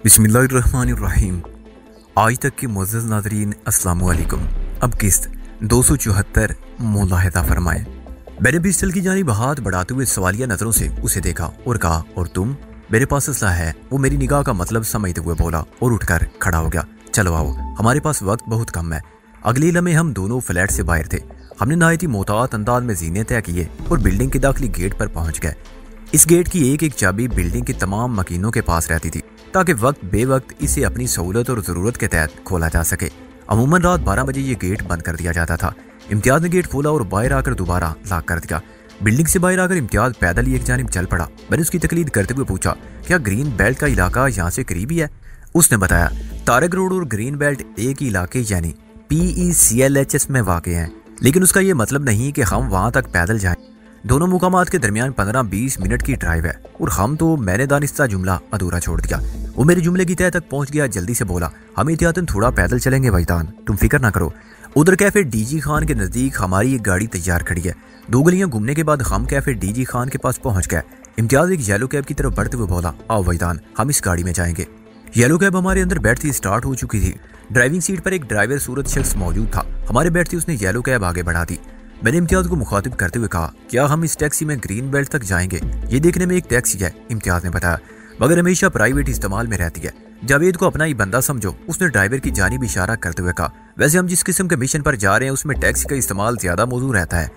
बिस्मिल्लाहिर्रहमानिर्रहीम। आज तक के मुअज़्ज़ज़ नाज़रीन अस्सलामु अलैकुम। अब किस्त 274 मुलाहिज़ा फरमाएं। मैंने पिस्टल की जानिब हाथ बढ़ाते हुए सवालिया नज़रों से उसे देखा और कहा, और तुम? मेरे पास असला है। वो मेरी निगाह का मतलब समझते हुए बोला और उठकर खड़ा हो गया। चलो आओ, हमारे पास वक्त बहुत कम है। अगले लम्हे हम दोनों फ्लैट से बाहर थे। हमने नहायत ही मोहतात अंदाज में जीने तय किए और बिल्डिंग के दाखिली गेट पर पहुंच गए। इस गेट की एक एक चाबी बिल्डिंग के तमाम मकीनों के पास रहती थी ताकि वक्त बेवक्त इसे अपनी सहूलत और ज़रूरत के तहत खोला जा सके। अमूमन रात 12 बजे ये गेट बंद कर दिया जाता था। इम्तियाज़ ने गेट खोला और बाहर आकर दोबारा लॉक कर दिया। बिल्डिंग से बाहर आकर इम्तियाज़ पैदल ही एक जानिब चल पड़ा। मैंने उसकी तकलीद करते हुए पूछा, क्या ग्रीन बेल्ट का इलाका यहाँ से करीबी है? उसने बताया, तारक रोड और ग्रीन बेल्ट एक ही इलाके यानी PECLHS में वाक़ हैं, लेकिन उसका ये मतलब नहीं कि हम वहाँ तक पैदल जाएं। दोनों मुकामात के दरमियान 15-20 मिनट की ड्राइव है और हम तो मैंने दानिस्ता जुमला अधूरा छोड़ दिया। वो मेरे जुमले की तह तक पहुंच गया। जल्दी से बोला, हम एहतियातन थोड़ा पैदल चलेंगे भाईजान, तुम फिक्र ना करो। उधर कैफे DG खान के नज़दीक हमारी एक गाड़ी तैयार खड़ी है। 2 गलियां घूमने के बाद हम कैफे DG खान के पास पहुंच गए। इम्तियाज़ एक येलो कैब की तरफ बढ़ते हुए बोला, आओ भाईजान, हम इस गाड़ी में जाएंगे। येलो कैब हमारे अंदर बैठती स्टार्ट हो चुकी थी। ड्राइविंग सीट पर एक ड्राइवर सूरत शख्स मौजूद था। हमारे बैठते उसने येलो कैब आगे बढ़ा दी। मैंने इम्तियाज़ को मुखातिब करते हुए कहा, क्या हम इस टैक्सी में ग्रीन बेल्ट तक जाएंगे? ये देखने में एक टैक्सी है, इम्तियाज़ ने बताया, मगर हमेशा प्राइवेट इस्तेमाल में रहती है। जावेद को अपना ही बंदा समझो, उसने ड्राइवर की जानिब इशारा करते हुए कहा। वैसे हम जिस किस्म के मिशन पर जा रहे हैं उसमें टैक्सी का इस्तेमाल ज्यादा मौजूद रहता है।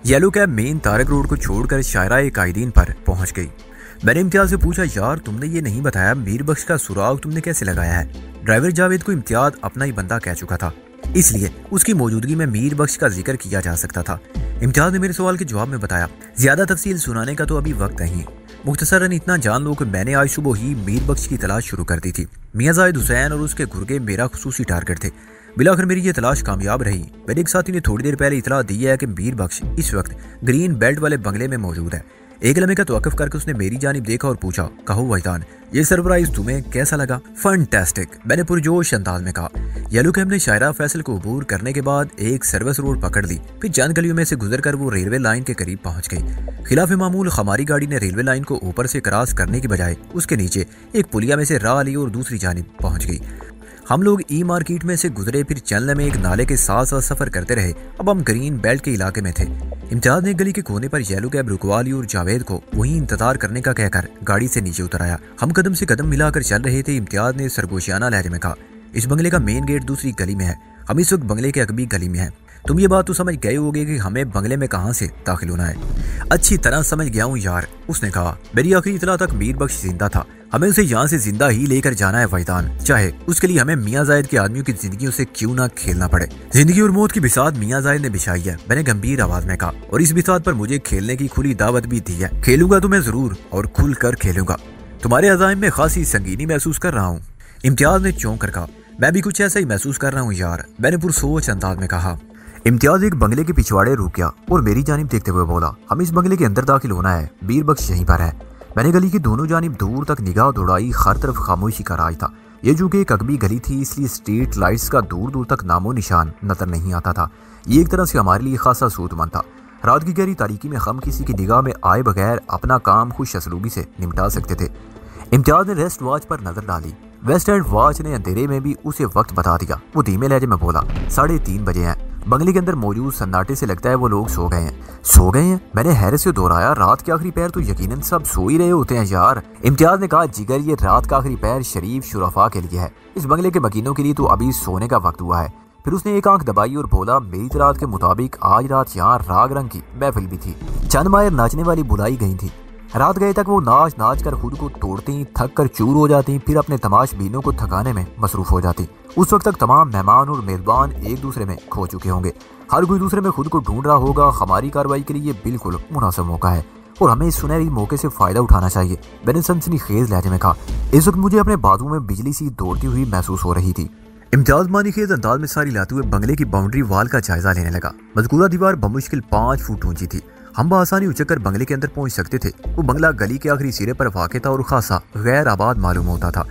Yellow cab main Tarak road को छोड़कर शायरा कायदीन पर पहुंच गई। मैंने इम्तियाज़ से पूछा, यार तुमने ये नहीं बताया मीर बख्श का सुराग तुमने कैसे लगाया है? ड्राइवर जावेद को इम्तियाज़ अपना ही बंदा कह चुका था, इसलिए उसकी मौजूदगी में मीर बख्श का जिक्र किया जा सकता था। इम्तियाज़ ने मेरे सवाल के जवाब में बताया, ज्यादा तफसील सुनाने का तो अभी वक्त नहीं, मुख्तसरन इतना जान लो कि मैंने आज सुबह ही मीर बख्श की तलाश शुरू कर दी थी। मियां जाहिद हुसैन और उसके गुर्गे मेरा खुसूसी टारगेट थे। बिलाखिर मेरी ये तलाश कामयाब रही। मेरे एक साथी ने थोड़ी देर पहले इतला दी है कि मीर बख्श इस वक्त ग्रीन बेल्ट वाले बंगले में मौजूद है। एक लम्हे का तवक्कुफ करके उसने मेरी जानिब देखा और पूछा, कहो भाईजान, ये सरप्राइज तुम्हें कैसा लगा? फैंटास्टिक, मैंने पुरजोश अंदाज में कहा। येलो कैब ने शायरा फैसल को अबूर करने के बाद एक सर्विस रोड पकड़ ली। फिर चंद गलियों में से गुजरकर वो रेलवे लाइन के करीब पहुंच गई। खिलाफ मामूल हमारी गाड़ी ने रेलवे लाइन को ऊपर से क्रॉस करने की बजाय उसके नीचे एक पुलिया में से राह ली और दूसरी जानिब पहुंच गई। हम लोग मार्केट में से गुजरे, फिर चलने में एक नाले के साथ साथ सफर करते रहे। अब हम ग्रीन बेल्ट के इलाके में थे। इम्तियाज़ ने गली के कोने पर येलो कैब रुकवा ली और जावेद को वहीं इंतजार करने का कहकर गाड़ी से नीचे उतर आया। हम कदम से कदम मिलाकर चल रहे थे। इम्तियाज़ ने सरगोशियाना लहजे में कहा, इस बंगले का मेन गेट दूसरी गली में है, हम इस वक्त बंगले के अगली गली में हैं। तुम ये बात तो समझ गए होगे कि हमें बंगले में कहां से दाखिल होना है? अच्छी तरह समझ गया हूँ यार, उसने कहा। मेरी आखिरी इतला तक मीर बख्श जिंदा था, हमें उसे यहाँ से जिंदा ही लेकर जाना है भाईजान, चाहे उसके लिए हमें मियां जायद के आदमियों की जिंदगियों से क्यों ना खेलना पड़े। जिंदगी और मौत की बिसात मियां जायद ने बिछाई है, मैंने गंभीर आवाज में कहा, और इस बिसात पर मुझे खेलने की खुली दावत भी दी है। खेलूंगा तो मैं जरूर और खुल कर खेलूंगा। तुम्हारे अज़ाइम में खासी संगीनी महसूस कर रहा हूँ। इम्तियाज ने चौंक कर कहा, मैं भी कुछ ऐसा ही महसूस कर रहा हूँ यार, मैंने पुरसोच अंदाज में कहा। इम्तियाज एक बंगले के पिछवाड़े रुक गया और मेरी जानिब देखते हुए बोला, हम इस बंगले के अंदर दाखिल होना है, मीर बख्श यहीं पर है। मैंने गली की दोनों जानिब दूर तक निगाह दौड़ाई, हर तरफ खामोशी का राज था। ये जो कि एक अगबी गली थी, इसलिए स्ट्रीट लाइट्स का दूर दूर तक नामो निशान नजर नहीं आता था। ये एक तरह से हमारे लिए खासा सूतमंद था। रात की गहरी तारीकी में हम किसी की निगाह में आए बगैर अपना काम खुश असलूबी से निपटा सकते थे। इम्तियाज ने रेस्ट वॉच पर नजर डाली। वेस्ट एंड वॉच ने अंधेरे में भी उसे वक्त बता दिया। वो धीमे लहजे में बोला, 3:30 बजे हैं। बंगले के अंदर मौजूद सन्नाटे से लगता है वो लोग सो गए हैं। सो गए हैं? मैंने हैरत से दोहराया, रात के आखिरी पैर तो यकीनन सब सो ही रहे होते हैं यार। इम्तियाज ने कहा, जिगर ये रात का आखिरी पैर शरीफ शुरफा के लिए है, इस बंगले के मकीनों के लिए तो अभी सोने का वक्त हुआ है। फिर उसने एक आंख दबाई और बोला, मेरी इतलात के मुताबिक आज रात यहाँ राग रंग की महफिल भी थी। चंद मायर नाचने वाली बुलाई गई थी। रात गए तक वो नाच नाच कर खुद को तोड़ती, थक कर चूर हो जाती, फिर अपने तमाश बीनों को थकाने में मसरूफ हो जाती। उस वक्त तक तमाम मेहमान और मेजबान एक दूसरे में खो चुके होंगे, हर कोई दूसरे में खुद को ढूंढ रहा होगा। हमारी कार्रवाई के लिए ये बिल्कुल मुनासिब मौका है और हमें इस सुनहरी मौके से फायदा उठाना चाहिए, मैंने सनसनीखेज लहजे में कहा। इस वक्त मुझे अपने बाजू में बिजली सी दौड़ती हुई महसूस हो रही थी। इम्तियाज मानीखेज अंदाज में सारी लाते हुए बंगले की बाउंड्री वाल का जायजा लेने लगा। मज़कूरा दीवार बमुश्किल 5 फुट ऊंची थी। हम बआसानी उचक बंगले के अंदर पहुंच सकते थे। वो बंगला गली के आखिरी सिरे पर वाक़ था और खासा गैर आबाद मालूम होता था।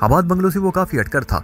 आबाद बंगलों से वो काफी हटकर था।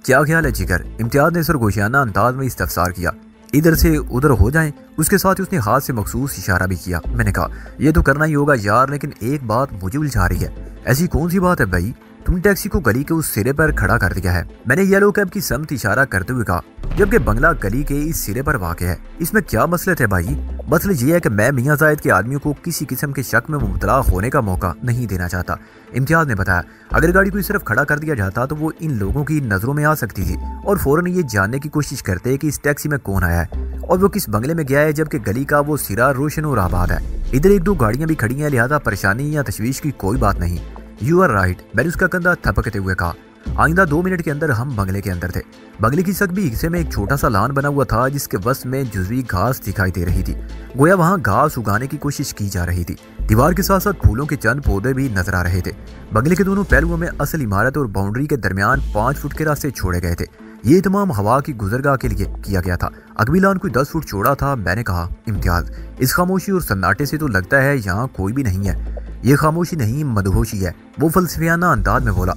क्या ख्याल है जिगर? इम्तियाज ने सरगोशियाना अंदाज में इस्तफसार किया। इधर से उधर हो जाएं। उसके साथ ही उसने हाथ से मखसूस इशारा भी किया। मैंने कहा, यह तो करना ही होगा यार, लेकिन एक बात मुझे उलझा रही है। ऐसी कौन सी बात है भाई? तुमने टैक्सी को गली के उस सिरे पर खड़ा कर दिया है। मैंने येलो कैब की समत इशारा करते हुए कहा, जबकि बंगला गली के इस सिरे पर वाक़ है। इसमें क्या मसले थे भाई? मसला ये है कि मैं मियां जायद के आदमियों को किसी किस्म के शक में मुबतला होने का मौका नहीं देना चाहता। इम्तियाज ने बताया, अगर गाड़ी को इस तरफ खड़ा कर दिया जाता तो वो इन लोगों की नजरों में आ सकती थी और फौरन ये जानने की कोशिश करते कि इस टैक्सी में कौन आया है और वो किस बंगले में गया है, जबकि गली का वो सिरा रोशन और आबाद है। इधर एक दो गाड़ियां भी खड़ी हैं, लिहाजा परेशानी या तशवीश की कोई बात नहीं। यू आर राइट, मैंने उसका कंधा थपकते हुए कहा। आइंदा 2 मिनट के अंदर हम बंगले के अंदर थे। बंगले की सगबी हिस्से में एक छोटा सा लान बना हुआ था जिसके वस्त में जुजवी घास दिखाई दे रही थी, गोया वहाँ घास उगाने की कोशिश की जा रही थी। दीवार के साथ साथ फूलों के चंद पौधे भी नजर आ रहे थे। बंगले के दोनों पहलुओं में असल इमारत और बाउंड्री के दरमियान 5 फुट के रास्ते छोड़े गए थे। ये तमाम हवा की गुजरगाह के लिए किया गया था। अगवी लान कोई 10 फुट चौड़ा था। मैंने कहा, इम्तियाज, इस खामोशी और सन्नाटे से तो लगता है यहाँ कोई भी नहीं है। ये खामोशी नहीं, मदहोशी है। वो फलसफियाना अंदाज में बोला।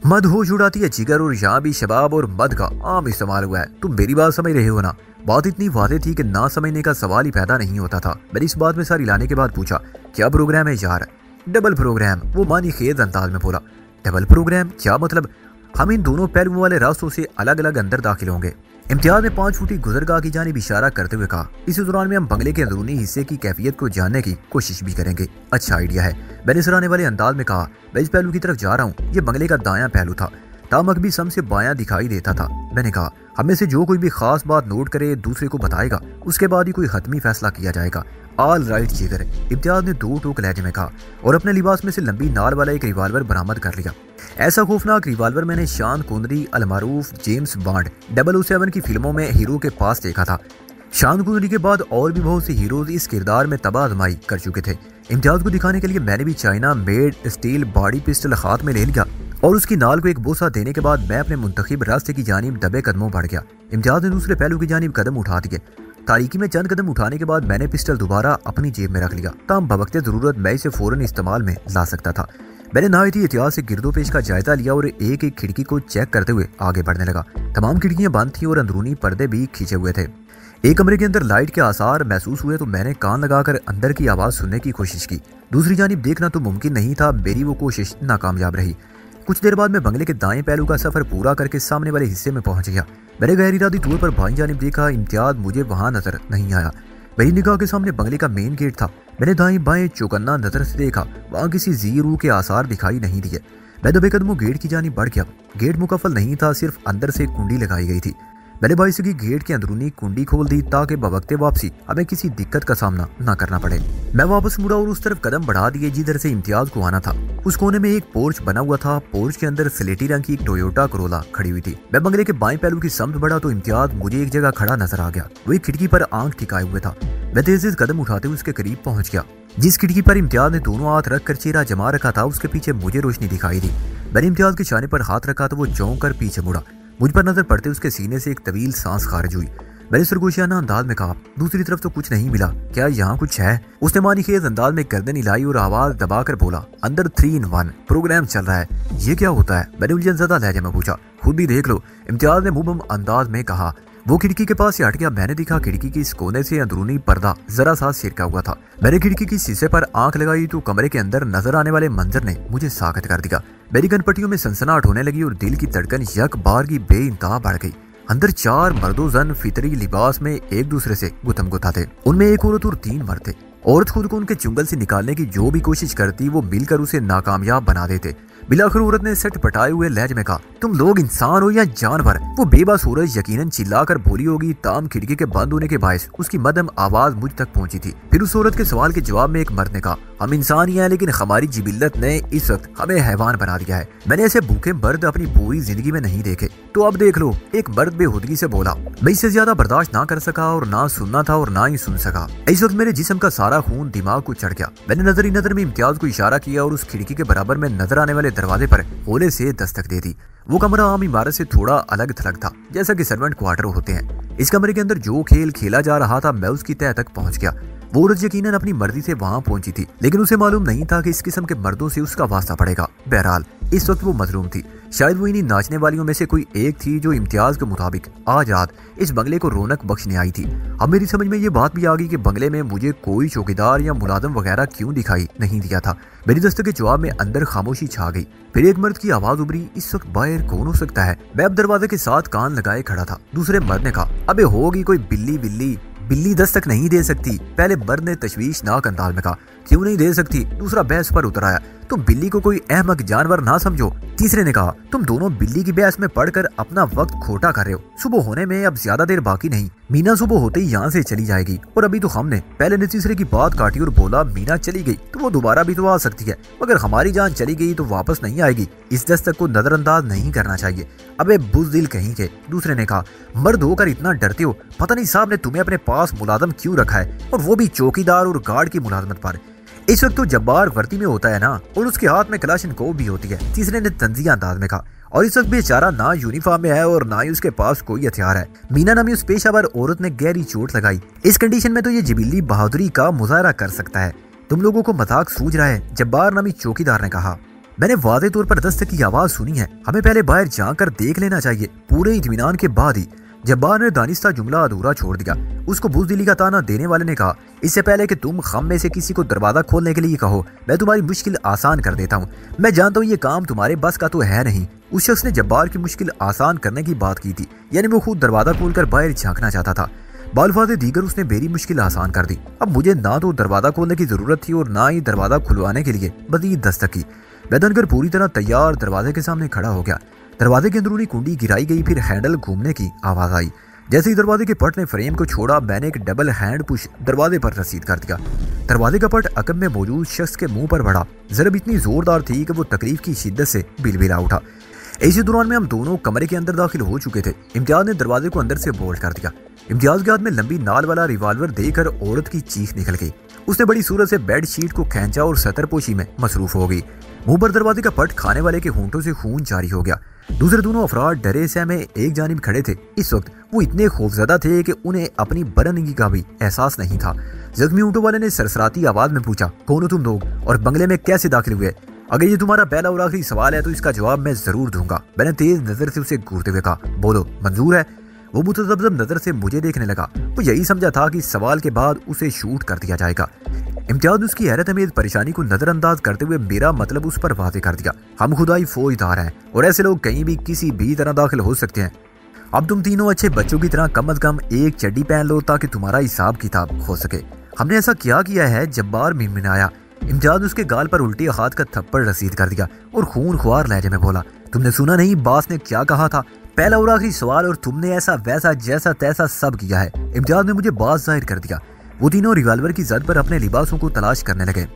मदहोश उड़ाती है जिगर, और यहाँ भी शबाब और मद का आम इस्तेमाल हुआ है। तुम मेरी बात समझ रहे हो ना? बात इतनी वादे थी कि ना समझने का सवाल ही पैदा नहीं होता था। मैंने इस बात में सारी लाने के बाद पूछा, क्या प्रोग्राम है यार? डबल प्रोग्राम, वो मानी खेद अंदाज में बोला। डबल प्रोग्राम क्या मतलब? हम इन दोनों पहलुओं वाले रास्तों से अलग अलग अंदर दाखिल होंगे। इम्तियाज ने 5 फुटी गुजरगाह की जानिब इशारा करते हुए कहा। इसी दौरान में हम बंगले के अंदरूनी हिस्से की कैफियत को जानने की कोशिश भी करेंगे। अच्छा आइडिया है, मैंने सराहने वाले अंदाज में कहा। मैं इस पहलू की तरफ जा रहा हूँ। ये बंगले का दायां पहलू था। तामक भी सम से बायां दिखाई देता था। मैंने कहा, हमें से जो कोई भी खास बात नोट करे दूसरे को बताएगा, उसके बाद ही कोई हतमी फैसला किया जाएगा। ऑल राइट जिगर, इम्तियाज ने 2 टोक लहजे में कहा और अपने लिबास में से लंबी नाल वाला एक रिवाल्वर बरामद कर लिया। ऐसा खौफनाक रिवाल्वर मैंने शान कुंदरी, अलमारूफ, जेम्स बॉन्ड 007 की फिल्मों में हीरो के पास देखा था। शान कुंदरी के बाद और भी बहुत से हीरोज इस किरदार में तबाह आजमाई कर चुके थे। इम्तियाज को दिखाने के लिए मैंने भी China made steel body pistol हाथ में ले लिया और उसकी नाल को एक बोसा देने के बाद मैं अपने मुंतखब रास्ते की जानिब दबे कदमों बढ़ गया। इम्तियाज ने दूसरे पहलू की जानिब कदम उठा दिए। तारीकी में चंद कदम उठाने के बाद मैंने पिस्टल दोबारा अपनी जेब में रख लिया। ताम बवक्ते जरूरत मैं इसे फौरन इस्तेमाल में ला सकता था। मैंने नायती एहतियात से गिरदोपेश का जायजा लिया और एक एक खिड़की को चेक करते हुए आगे बढ़ने लगा। तमाम खिड़कियां बंद थी और अंदरूनी पर्दे भी खींचे हुए थे। एक कमरे के अंदर लाइट के आसार महसूस हुए तो मैंने कान लगाकर अंदर की आवाज सुनने की कोशिश की। दूसरी जानिब देखना तो मुमकिन नहीं था। मेरी वो कोशिश नाकामयाब रही। कुछ देर बाद मैं बंगले के दाएं पहलू का सफर पूरा करके सामने वाले हिस्से में पहुंच गया। मैंने गैर इरादी तौर पर बाईं जानिब देखा। इम्तियाज मुझे वहां नजर नहीं आया। मेरी निगाह के सामने बंगले का मेन गेट था। मैंने दाएं बाएं चौकन्ना नजर से देखा, वहां किसी जी रूह के आसार दिखाई नहीं दिए। मैं दबे कदमों गेट की जानिब बढ़ गया। गेट मुकफ्फल नहीं था, सिर्फ अंदर से कुंडी लगाई गई थी। मैंने बाइस की गेट के अंदरूनी कुंडी खोल दी ताकि बवक्ते वापसी हमें किसी दिक्कत का सामना न करना पड़े। मैं वापस मुड़ा और उस तरफ कदम बढ़ा दिए जिधर से इम्तियाज को आना था। उस कोने में एक पोर्च बना हुआ था। पोर्च के अंदर स्लेटी रंग की एक टोयोटा कोरोला खड़ी हुई थी। मैं बंगले के बाएं पहलू की समत बढ़ा तो इम्तियाज मुझे एक जगह खड़ा नजर आ गया। वो एक खिड़की पर आंख टिकाए हुए था। मैं तेज कदम उठाते हुए उसके करीब पहुंच गया। जिस खिड़की पर इम्तियाज ने दोनों हाथ रख कर चेहरा जमा रखा था, उसके पीछे मुझे रोशनी दिखाई दी। मैंने इम्तियाज के शाने पर हाथ रखा तो वो चौंक कर पीछे मुड़ा। मुझ पर नजर पड़ते उसके सीने से एक तवील सांस खारिज हुई। मैंने सरगोशियाना अंदाज में कहा, दूसरी तरफ तो कुछ नहीं मिला, क्या यहाँ कुछ है? उसने मानी खेज अंदाज में गर्दन हिलाई और आवाज दबाकर बोला, अंदर 3 in 1 प्रोग्राम चल रहा है। ये क्या होता है? मैंने उलझन ज़दा लहजे में पूछा। खुद ही देख लो, इम्तियाज ने मुबहम अंदाज में कहा। वो खिड़की के पास से हट गया। मैंने देखा खिड़की की इस कोने से अंदरूनी पर्दा जरा सा सिरका हुआ था। मैंने खिड़की की शीशे पर आंख लगाई तो कमरे के अंदर नजर आने वाले मंजर ने मुझे साकत कर दिया। मेरी कनपट्टियों में सनसनाहट होने लगी और दिल की धड़कन यक बार की बेइंतहा बढ़ गई। अंदर 4 मर्दो जन फितरी लिबास में एक दूसरे से गुतम गुथा थे। उनमें एक औरत और 3 मर्द थे। औरत खुद को उनके चुंगल से निकालने की जो भी कोशिश करती वो मिलकर उसे नाकामयाब बना देते। बिलाखिर औरत ने सट पटाए हुए लहजे में कहा, तुम लोग इंसान हो या जानवर? वो बेबस औरत यकीनन चिल्लाकर बोली होगी। ताम खिड़की के बंद होने के बायस उसकी मध्यम आवाज मुझ तक पहुंची थी। फिर उस औरत के सवाल के जवाब में एक मर्द ने कहा, हम इंसान ही हैं, लेकिन हमारी जिबिल्लत ने इस वक्त हमें हैवान बना दिया है। मैंने ऐसे भूखे मर्द अपनी पूरी जिंदगी में नहीं देखे, तो अब देख लो। एक मर्द बेहुदगी से बोला। मैं इससे ज्यादा बर्दाश्त ना कर सका और ना सुनना था और ना ही सुन सका। इस वक्त मेरे जिस्म का सारा खून दिमाग को चढ़ गया। मैंने नजर ही नजर में इम्तियाज को इशारा किया और उस खिड़की के बराबर में नजर आने वाले दरवाजे पर होले से दस्तक दे दी। वो कमरा आम इमारत से थोड़ा अलग थलग था, जैसा कि सर्वेंट क्वार्टर होते हैं। इस कमरे के अंदर जो खेल खेला जा रहा था, मैं उसकी तह तक पहुंच गया। वो औरत यकीनन अपनी मर्जी से वहां पहुंची थी, लेकिन उसे मालूम नहीं था कि इस किस्म के मर्दों से उसका वास्ता पड़ेगा। बहरहाल इस वक्त वो मजलूम थी। शायद वो इन्हीं नाचने वालियों में से कोई एक थी जो इम्तियाज के मुताबिक आज रात इस बंगले को रौनक बख्शने आई थी। अब मेरी समझ में ये बात भी आ गई कि बंगले में मुझे कोई चौकीदार या मुलाजिम वगैरह क्यों दिखाई नहीं दिया था। मेरी दस्तक के जवाब में अंदर खामोशी छा गई। फिर एक मर्द की आवाज उभरी, इस वक्त बाहर कौन हो सकता है? मैं अब दरवाजे के साथ कान लगाए खड़ा था। दूसरे मर्द ने कहा, अबे होगी कोई बिल्ली दस्तक नहीं दे सकती। पहले मर्द ने तशवीशनाक अंदाज में कहा, क्यों नहीं दे सकती? दूसरा बहस पर उतर आया, तुम बिल्ली को कोई अहमक जानवर ना समझो। तीसरे ने कहा, तुम दोनों बिल्ली की बहस में पढ़कर अपना वक्त खोटा कर रहे हो। सुबह होने में अब ज्यादा देर बाकी नहीं, मीना सुबह होते ही यहाँ से चली जाएगी और अभी तो हमने। पहले ने तीसरे की बात काटी और बोला, मीना चली गई तो वो दोबारा भी तो आ सकती है, मगर हमारी जान चली गई तो वापस नहीं आएगी। इस दस्तक को नजरअंदाज नहीं करना चाहिए। अबे बुज़दिल कहीं के। दूसरे ने कहा, मर्द होकर इतना डरते हो, पता नहीं साहब ने तुम्हें अपने पास मुलाजम क्यों रखा है, और वो भी चौकीदार और गार्ड की मुलाजमत पर। इस वक्त तो जब्बार वर्दी में होता है ना, और उसके हाथ में कलाशनकोव भी होती है। तीसरे ने तंजिया अंदाज में कहा, और इस वक्त बेचारा ना यूनिफॉर्म में है और ना ही उसके पास कोई हथियार है। मीना नामी उस पेशावर औरत ने गहरी चोट लगाई। इस कंडीशन में तो ये जिबिल्ली बहादुरी का मुजाहरा कर सकता है। तुम लोगों को मजाक सूझ रहा है, जब्बार नामी चौकीदार ने कहा। मैंने वादे तौर पर दस्तक की आवाज सुनी है, हमें पहले बाहर जाकर देख लेना चाहिए, पूरे इत्मीनान के बाद ही। जब्बार ने दानिस्ता जुमला अधूरा छोड़ दिया। उसको बुज़दिली का ताना देने वाले ने कहा, इससे पहले कि तुम हम में से किसी को दरवाजा खोलने के लिए कहो, मैं तुम्हारी मुश्किल आसान कर देता हूँ। मैं जानता हूँ ये काम तुम्हारे बस का तो है नहीं। उस शख्स ने जब्बार की मुश्किल आसान करने की बात की थी, यानी वो खुद दरवाजा खोलकर बाहर झांकना चाहता था। बालफाज़े दीगर उसने मेरी मुश्किल आसान कर दी। अब मुझे ना तो दरवाजा खोलने की जरूरत थी और ना ही दरवाजा खुलवाने के लिए मज़ीद दस्तक की। मैं बनकर पूरी तरह तैयार दरवाजे के सामने खड़ा हो गया। दरवाजे की अंदरूनी कुंडी गिराई गई, फिर हैंडल घूमने की आवाज आई। जैसे ही दरवाजे के पट ने फ्रेम को छोड़ा, मैंने एक डबल हैंड पुश दरवाजे पर रसीद कर दिया। दरवाजे का पट अकब में मौजूद शख्स के मुंह पर बढ़ा। जरब इतनी जोरदार थी कि वो तकलीफ की शिद्दत से बिलबिला उठा। इसी दौरान में हम दोनों कमरे के अंदर दाखिल हो चुके थे। इम्तियाज ने दरवाजे को अंदर से बोल्ट कर दिया। इम्तियाज के हाथ में लंबी नाल वाला रिवॉल्वर देकर औरत की चीख निकल गई। उसने बड़ी सूरत से बेड शीट को खींचा और सतरपोशी में मसरूफ हो गई। मुंह पर दरवाजे का पट खाने वाले के होंठों से खून जारी हो गया। दूसरे दोनों अफराद डरे सहमे एक जानिब खड़े थे। इस वक्त वो इतने खौफजदा थे कि उन्हें अपनी बरनगी का भी एहसास नहीं था। जख्मी ऊँटों वाले ने सरसराती आवाज में पूछा, कौन हो तुम लोग और बंगले में कैसे दाखिल हुए? अगर ये तुम्हारा पहला और आखिरी सवाल है तो इसका जवाब मैं जरूर दूंगा। मैंने तेज नजर से उसे घूरते हुए कहा, बोलो, मंजूर है? वो मुतज़ब्ज़ब नजर से मुझे देखने लगा। वो यही समझा था कि इस सवाल के बाद उसे शूट कर दिया जाएगा। इम्तियाज उसकी हैरत अमेज परेशानी को नजरअंदाज करते हुए मेरा मतलब उस पर वाज़ेह कर दिया। हम खुदाई फौजदार हैं और ऐसे लोग कहीं भी किसी भी तरह दाखिल हो सकते हैं। अब तुम तीनों अच्छे बच्चों की तरह कम अज कम एक चड्डी पहन लो ताकि तुम्हारा हिसाब किताब हो सके। हमने ऐसा क्या किया है? जब्बार मिनमिनाया। इम्तियाज उसके गाल पर उल्टी हाथ का थप्पड़ रसीद कर दिया और खून ख्वार लहजे में बोला, तुमने सुना नहीं बास ने क्या कहा था? पहला और आखिरी सवाल और तुमने ऐसा वैसा जैसा तैसा सब किया है। इम्तियाज ने मुझे बास जाहिर कर दिया। वो तीनों रिवॉल्वर की जद पर अपने लिबासों को तलाश करने लगे।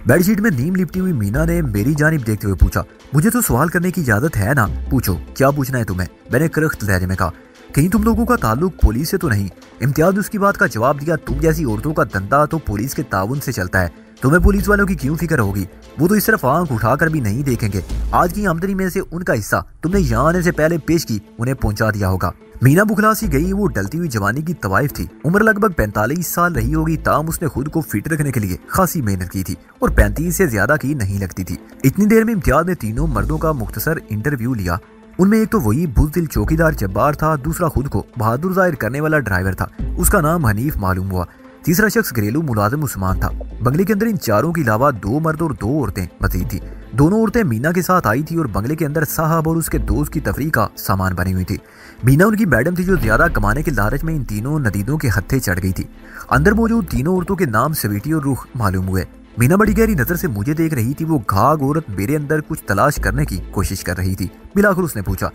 बेडशीट में नीम लिपटी हुई मीना ने मेरी जानिब देखते हुए पूछा, मुझे तो सवाल करने की इजाजत है ना, पूछो क्या पूछना है तुम्हें? मैंने करख्त लहजे में कहा, कहीं तुम लोगों का ताल्लुक पुलिस से तो नहीं? इम्तियाज उसकी बात का जवाब दिया, तुम जैसी औरतों का धंधा तो पुलिस के ताउन से चलता है, तुम्हें पुलिस वालों की क्यों फिक्र होगी? वो तो इस तरफ आंख उठाकर भी नहीं देखेंगे। आज की आमदनी में से उनका हिस्सा तुमने यहाँ आने से पहले पेश की उन्हें पहुंचा दिया होगा। मीना बुखला सी गई। वो डलती हुई जवानी की तवाइफ थी। उम्र लगभग 45 साल रही होगी, ताम उसने खुद को फिट रखने के लिए खासी मेहनत की थी और 35 से ज्यादा की नहीं लगती थी। इतनी देर में इम्तियाज ने तीनों मर्दों का मुख्तसर इंटरव्यू लिया। उनमें एक तो वही बुज़दिल चौकीदार जब्बार था, दूसरा खुद को बहादुर जाहिर करने वाला ड्राइवर था, उसका नाम हनीफ मालूम हुआ, तीसरा शख्स घरेलू मुलाजिम उस्मान था। बंगले के अंदर इन चारों के अलावा 2 मर्द और 2 औरतें मजीद थी। दोनों औरतें मीना के साथ आई थी और बंगले के अंदर साहब और उसके दोस्त की तफरीह का सामान बनी हुई थी। मीना उनकी मैडम थी जो ज्यादा कमाने के लालच में इन तीनों नदीदों के हत्थे चढ़ गई थी। अंदर मौजूद तीनों औरतों के नाम स्वीटी और रूह मालूम हुए। मीना बड़ी गहरी नजर से मुझे देख रही थी। वो घाघ औरत मेरे अंदर कुछ तलाश करने की कोशिश कर रही थी। बिलाखिर उसने पूछा,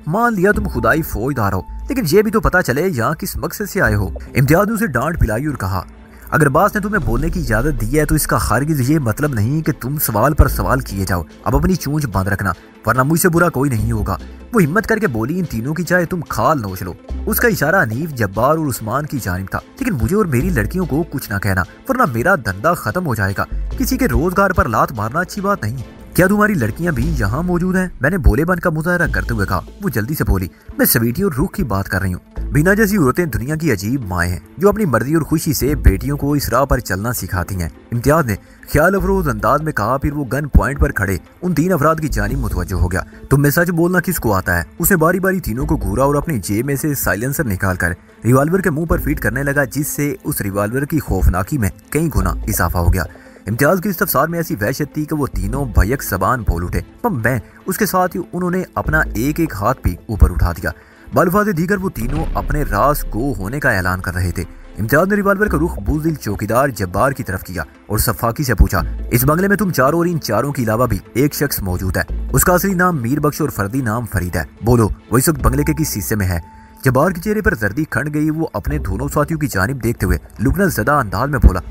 मान लिया तुम खुदाई फौजदार हो, लेकिन ये भी तो पता चले यहाँ किस मकसद से आए हो। इम्तियाज ने उसे डांट पिलाई और कहा, अगर बास ने तुम्हें बोलने की इजाजत दी है तो इसका हरगिज़ ये मतलब नहीं कि तुम सवाल पर सवाल किए जाओ। अब अपनी चूंच बांध रखना, वरना मुझसे बुरा कोई नहीं होगा। वो हिम्मत करके बोली, इन तीनों की चाहे तुम खाल नोच लो। उसका इशारा हनीफ, जब्बार और उस्मान की जानिब था। लेकिन मुझे और मेरी लड़कियों को कुछ ना कहना, वरना मेरा धंधा खत्म हो जाएगा। किसी के रोजगार पर लात मारना अच्छी बात नहीं। क्या तुम्हारी लड़कियां भी यहाँ मौजूद हैं? मैंने भोलेपन का मुजाहरा करते हुए कहा। वो जल्दी से बोली, मैं स्वीटी और रूह की बात कर रही हूँ। बीना जैसी औरतें दुनिया की अजीब माएँ हैं जो अपनी मर्जी और खुशी से बेटियों को इस राह पर चलना सिखाती हैं। इम्तियाज ने ख्याल अफरोज अंदाज में कहा, फिर वो गन पॉइंट पर खड़े उन 3 अफराद की जानिब मुतवज्जो हो गया। तुम में सच बोलना किसको आता है? उसने बारी बारी तीनों को घूरा और अपनी जेब में से साइलेंसर निकालकर रिवाल्वर के मुंह पर फीट करने लगा, जिससे उस रिवाल्वर की खौफनाकी में कई गुना इजाफा हो गया। इम्तियाज की इस्तफसार में ऐसी वहशत थी कि वो तीनों भयक ज़बान बोल उठे। मैं उसके साथ ही उन्होंने अपना एक एक हाथ भी ऊपर उठा दिया। बालफाज़े दीगर वो तीनों अपने रास गो होने का ऐलान कर रहे थे। इम्तियाज ने रिवाल्वर का रुख बुज़दिल चौकीदार जब्बार की तरफ किया और सफाकी से पूछा, इस बंगले में तुम चारों और इन चारों के अलावा भी एक शख्स मौजूद है। उसका असली नाम मीर बख्श और फर्दी नाम फरीद है। बोलो, वो इस वक्त बंगले के किस हिस्से में है? जब्बार के चेहरे पर जर्दी खंड गई। वो अपने दोनों साथियों की जानिब देखते हुए लुकना ज़दा अंदाज में बोला,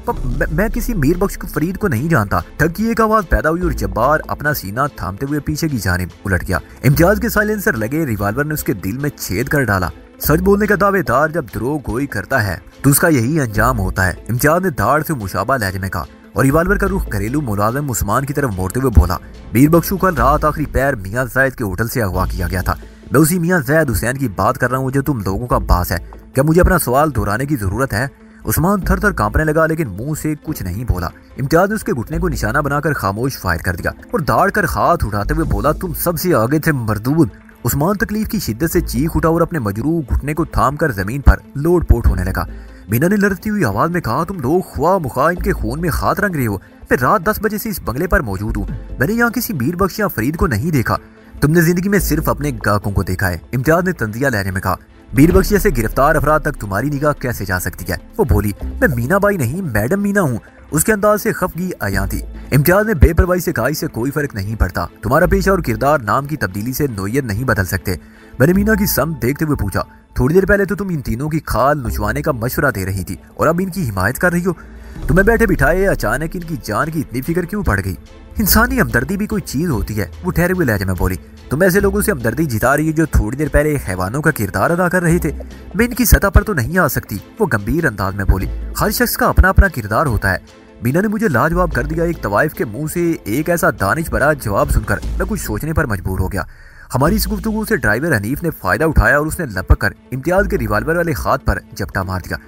मैं किसी मीर बख्श फरीद को नहीं जानता। ठग की एक आवाज पैदा हुई और जब्बार अपना सीना थामते हुए पीछे की जानिब उलट गया। इम्तियाज के साइलेंसर लगे रिवाल्वर ने उसके दिल में छेद कर डाला। सच बोलने का दावेदार जब द्रोह गोई करता है तो उसका यही अंजाम होता है। इम्तियाज ने दाढ़ से मुशाबा लहजे में कहा और रिवाल्वर का रुख घरेलू मुलाजिम उस्मान की तरफ मोड़ते हुए बोला, मीर बख्शू कल रात आखिरी पैर मियां ज़ैद के होटल से अगवा किया गया था। मैं उसी मियां ज़ैद हुसैन की बात कर रहा हूँ जो तुम लोगों का बास है। क्या मुझे अपना सवाल दोहराने की जरूरत है? उस्मान थर थर कांपने लगा लेकिन मुंह से कुछ नहीं बोला। इम्तियाज ने उसके घुटने को निशाना बनाकर खामोश फायर कर दिया और दाढ़ कर हाथ उठाते हुए बोला, तुम सबसे आगे थे मरदूद। उस्मान तकलीफ की शिद्दत से चीख उठा और अपने मजरूह घुटने को थाम कर जमीन पर लोट पोट होने लगा। बीना ने लड़ती हुई आवाज में कहा, तुम लोग ख्वाह मुखा इनके खून में हाथ रंग रहे हो। मैं रात 10 बजे से इस बंगले पर मौजूद हूँ। मैंने यहाँ किसी मीर बख्श या फरीद को नहीं देखा। तुमने जिंदगी में सिर्फ अपने गाहकों को देखा है। इम्तियाज ने तंजिया लेने में कहा, मीर बख्श जैसे गिरफ्तार अफराद तक तुम्हारी निगाह कैसे जा सकती है? वो बोली, मैं मीना बाई नहीं मैडम मीना हूँ। उसके अंदाज से खफगी आया थी। इम्तियाज ने बेपरवाही से कहा, इससे कोई फर्क नहीं पड़ता। तुम्हारा पेशा और किरदार नाम की तब्दीली से नोयत नहीं बदल सकते। मैंने मीना की समत देखते हुए पूछा, थोड़ी देर पहले तो तुम इन तीनों की खाल नुचवाने का मशवरा दे रही थी और अब इनकी हिमायत कर रही हो। तुम्हें बैठे बिठाए अचानक इनकी जान की इतनी फिक्र क्यों पड़ गई? इंसानी हमदर्दी भी कोई चीज होती है। वो ठहरे हुए लहजे में बोली, तुम ऐसे लोगों से हमदर्दी जिता रही है जो थोड़ी देर पहले हैवानों का किरदार अदा कर रहे थे। मैं इनकी सतह पर तो नहीं आ सकती। वो गंभीर अंदाज में बोली, हर शख्स का अपना अपना किरदार होता है। मीना ने मुझे लाजवाब कर दिया। एक तवाइफ के मुंह से एक ऐसा दानिश भरा जवाब सुनकर मैं कुछ सोचने पर मजबूर हो गया। हमारी इस गुफ्तगू से ड्राइवर हनीफ ने फायदा उठाया और उसने लपक कर इम्तियाज के रिवाल्वर वाले हाथ पर झपटा मार दिया।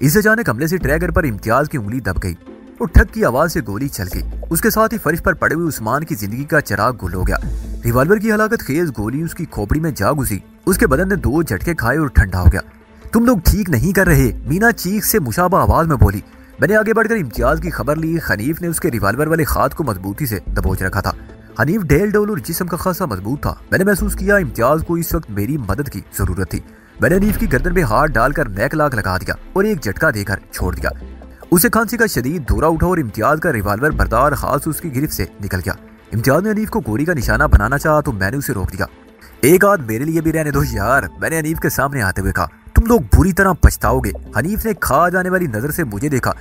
इस अचानक हमले से ट्रैगर पर इम्तियाज की उंगली दब गई और ठक की आवाज से गोली चल गई। उसके साथ ही फर्श पर पड़े हुए उस्मान की जिंदगी का चिराग गुल हो गया। रिवाल्वर की हलाकत खेज गोली उसकी खोपड़ी में जा घुसी। उसके बदन ने 2 झटके खाए और ठंडा हो गया। तुम लोग ठीक नहीं कर रहे, मीना चीख से मुशाबा आवाज में बोली। मैंने आगे बढ़कर इम्तियाज की खबर ली। हनीफ ने उसके रिवाल्वर वाले हाथ को मजबूती से दबोच रखा था। हनीफ ढेल डोल और जिस्म का खासा मजबूत था। मैंने महसूस किया इम्तियाज को इस वक्त मेरी मदद की जरूरत थी। मैंने हनीफ की गर्दन पे हाथ डालकर नेक लाक लगा दिया और एक झटका देकर छोड़ दिया। उसे खांसी का शदीद दौरा उठा और इम्तियाज का रिवाल्वर बरदार हाथ उसकी गिरफ्त से निकल गया। इम्तियाज ने हनीफ को गोली का निशाना बनाना चाहा तो मैंने उसे रोक दिया। एक आध मेरे लिए भी रहने दो यार, मैंने हनीफ के सामने आते हुए कहा। तुम लोग बुरी तरह पछताओगे। हनीफ ने खा जाने वाली नजर से मुझे देखा।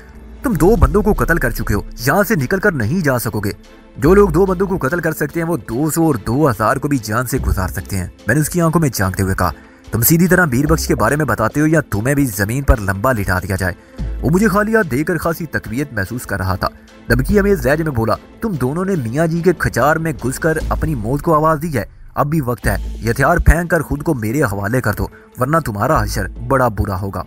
तुम 2 बंदों को कत्ल कर चुके हो, यहाँ से निकल कर नहीं जा सकोगे। जो लोग 2 बंदों को कत्ल कर सकते हैं वो 200 और 2000 को भी जान से गुजार सकते हैं। मैंने उसकी आंखों में झांकते हुए कहा, तुम सीधी तरह मीर बख्श के बारे में बताते हो या तुम्हें भी जमीन पर लंबा लिटा दिया जाए? वो मुझे खाली हाथ देकर खासी तकवीत महसूस कर रहा था। दबकी अमेज लहजे में बोला, तुम दोनों ने मियाँ जी के खचार में घुसकर अपनी मौत को आवाज दी है। अब भी वक्त है, ये हथियार फेंक कर खुद को मेरे हवाले कर दो, वरना तुम्हारा हशर बड़ा बुरा होगा।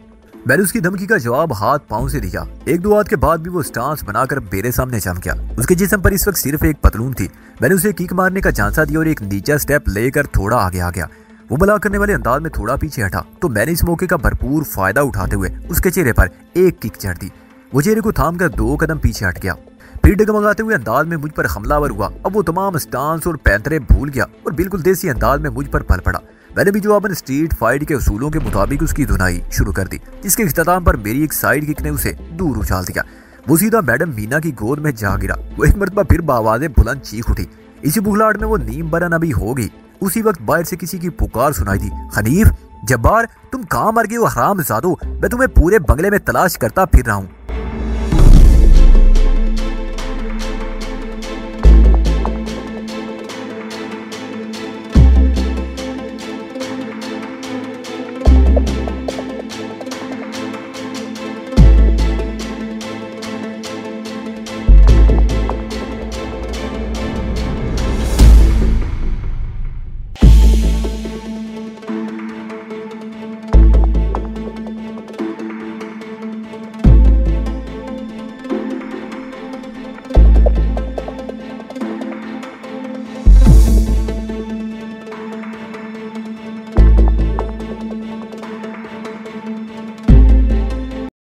मैंने उसकी धमकी का जवाब हाथ पांव से दिया। 1-2 हाथ के बाद भी वो स्टांस बनाकर मेरे सामने चम गया। उसके जिस्म पर इस वक्त सिर्फ एक पतलून थी। मैंने उसे किक मारने का झांसा दिया और एक नीचा स्टेप लेकर थोड़ा आगे आ गया। वो बला करने वाले अंदाज में थोड़ा पीछे हटा तो मैंने इस मौके का भरपूर फायदा उठाते हुए उसके चेहरे पर एक किक चढ़ दी। वो चेहरे को थाम कर 2 कदम पीछे हट गया। फिर डगमगाते हुए अंदाज में मुझ पर हमलावर हुआ। अब वो तमाम स्टांस और पैंतरे भूल गया और बिल्कुल देसी अंदाज में मुझ पर पल पड़ा। मैंने भी जवाबन स्ट्रीट फाइट के उसूलों के मुताबिक उसकी धुनाई शुरू कर दी, जिसके इख्तिताम पर मेरी एक साइड किक ने उसे दूर उछाल दिया। वो सीधा मैडम मीना की गोद में जा गिरा। वो एक मरतबा फिर बावाज़ें बुलंद चीख उठी। इसी बुखलाहट में वो नीम बरन अभी हो गई। उसी वक्त बाहर से किसी की पुकार सुनाई दी, हनीफ, जब्बार, तुम कहाँ मर गए हो हरामजादो? मैं तुम्हें पूरे बंगले में तलाश करता फिर रहा हूँ।